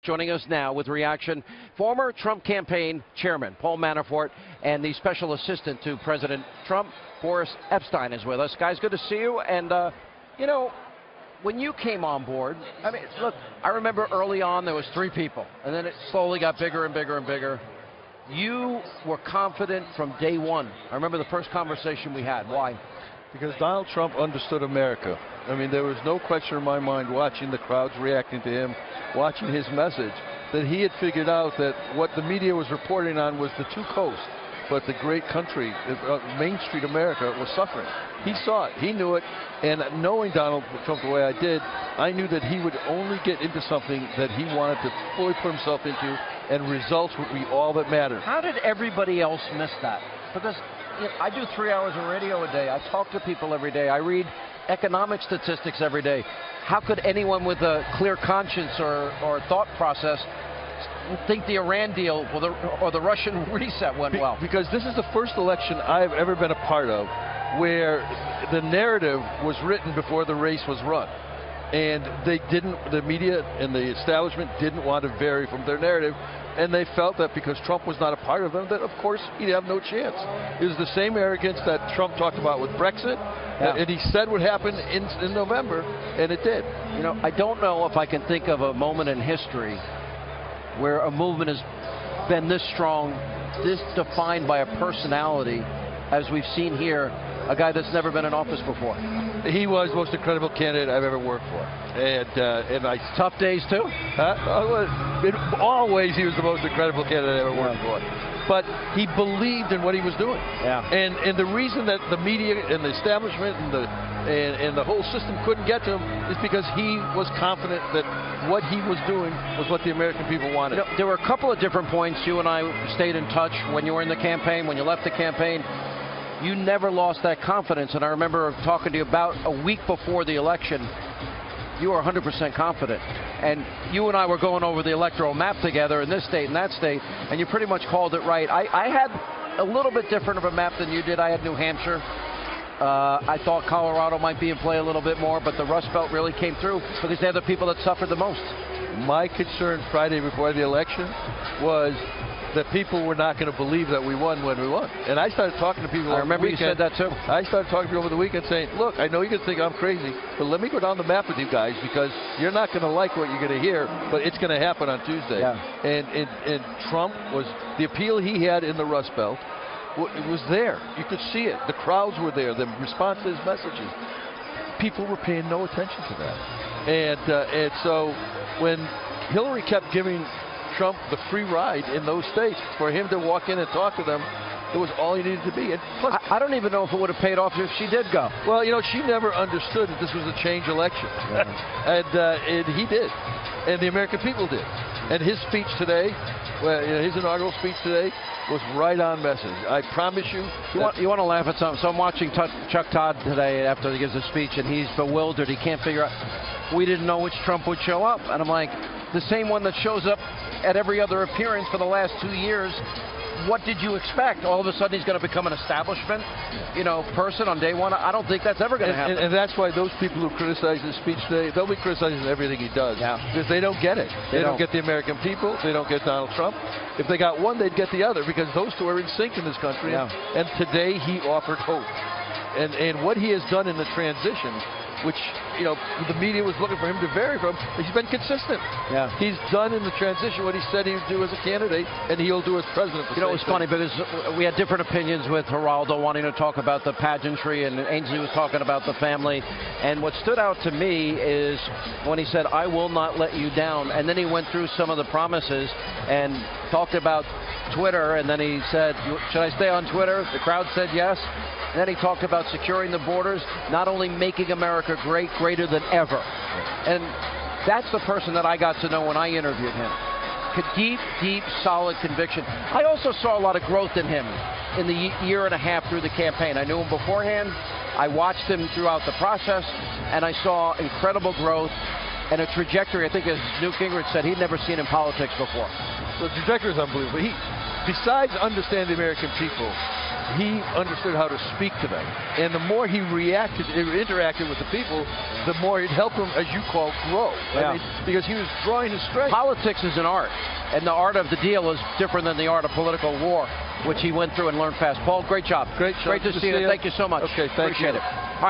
Joining us now with reaction, former Trump campaign chairman Paul Manafort and the special assistant to President Trump, Boris Epshteyn, is with us. Guys, good to see you. And, you know, when you came on board, I mean, look, I remember early on there was 3 people, and then it slowly got bigger and bigger and bigger. You were confident from day one. I remember the first conversation we had. Why? Because Donald Trump understood America. I mean, there was no question in my mind watching the crowds reacting to him, watching his message, that he had figured out that what the media was reporting on was the 2 coasts, but the great country, Main Street America, was suffering. He saw it, he knew it, and knowing Donald Trump the way I did, I knew that he would only get into something that he wanted to fully put himself into, and results would be all that mattered. How did everybody else miss that? Because I do 3 hours of radio a day. I talk to people every day. I read economic statistics every day. How could anyone with a clear conscience or thought process think the Iran deal or the Russian reset went well? Because this is the first election I've ever been a part of where the narrative was written before the race was run. And they didn't, the media and the establishment didn't want to vary from their narrative, and they felt that because Trump was not a part of them, that of course he'd have no chance. It was the same arrogance that Trump talked about with Brexit, and he said would happen in November, and it did. You know, I don't know if I can think of a moment in history where a movement has been this strong, this defined by a personality, as we've seen here, a guy that's never been in office before. He was the most incredible candidate I've ever worked for. And I... Tough days, too? In all ways, he was the most incredible candidate I ever worked for. But he believed in what he was doing. And the reason that the media and the establishment and the whole system couldn't get to him is because he was confident that what he was doing was what the American people wanted. You know, there were a couple of different points. You and I stayed in touch when you were in the campaign, when you left the campaign. You never lost that confidence, and I remember talking to you about a week before the election. You were 100% confident, and you and I were going over the electoral map together in this state and that state, and you pretty much called it right. I had a little bit different of a map than you did. I had New Hampshire. I thought Colorado might be in play a little bit more, but the Rust Belt really came through because they're the people that suffered the most. My concern Friday before the election was that people were not going to believe that we won when we won. And I started talking to people. I remember you said that too. I started talking to people over the weekend saying, look, I know you can think I'm crazy, but let me go down the map with you guys because you're not going to like what you're going to hear, but it's going to happen on Tuesday. And Trump was, the appeal he had in the Rust Belt, it was there. You could see it. The crowds were there. The response to his messages. People were paying no attention to that. And so when Hillary kept giving Trump the free ride in those states, for him to walk in and talk to them, it was all he needed to be. And plus, I don't even know if it would have paid off if she did go. Well, you know, she never understood that this was a change election. And he did. And the American people did. And his speech today, well, you know, his inaugural speech today was right on message. I promise you. You want to laugh at something. So I'm watching Chuck Todd today after he gives a speech, and he's bewildered. He can't figure out. We didn't know which Trump would show up. And I'm like, the same one that shows up at every other appearance for the last 2 years. What did you expect? All of a sudden he's going to become an establishment, you know, person on day one? I don't think that's ever going to happen. And that's why those people who criticize his speech today, they'll be criticizing everything he does. Because they don't get it. They don't get the American people. They don't get Donald Trump. If they got one, they'd get the other because those two are in sync in this country. And today he offered hope. And what he has done in the transition, which, you know, the media was looking for him to vary from, he's been consistent. He's done in the transition what he said he would do as a candidate, and he'll do as president. You know, it was funny because we had different opinions with Geraldo wanting to talk about the pageantry, and Ainsley was talking about the family. And what stood out to me is when he said, I will not let you down. And then he went through some of the promises and talked about Twitter, and then he said, should I stay on Twitter? The crowd said yes. And then he talked about securing the borders, not only making America great, greater than ever. And that's the person that I got to know when I interviewed him. Deep, deep, solid conviction. I also saw a lot of growth in him in the year and a half through the campaign. I knew him beforehand. I watched him throughout the process, and I saw incredible growth and a trajectory, I think, as Newt Gingrich said, he'd never seen in politics before. The trajectory is unbelievable. Besides understanding the American people, he understood how to speak to them. And the more he interacted with the people, the more it helped him, as you call, grow. Yeah. I mean, because he was drawing his strength. Politics is an art, and the art of the deal is different than the art of political war, which he went through and learned fast. Paul, great job. Great to see you. Thank you so much. Okay, thank Appreciate you. it. All right.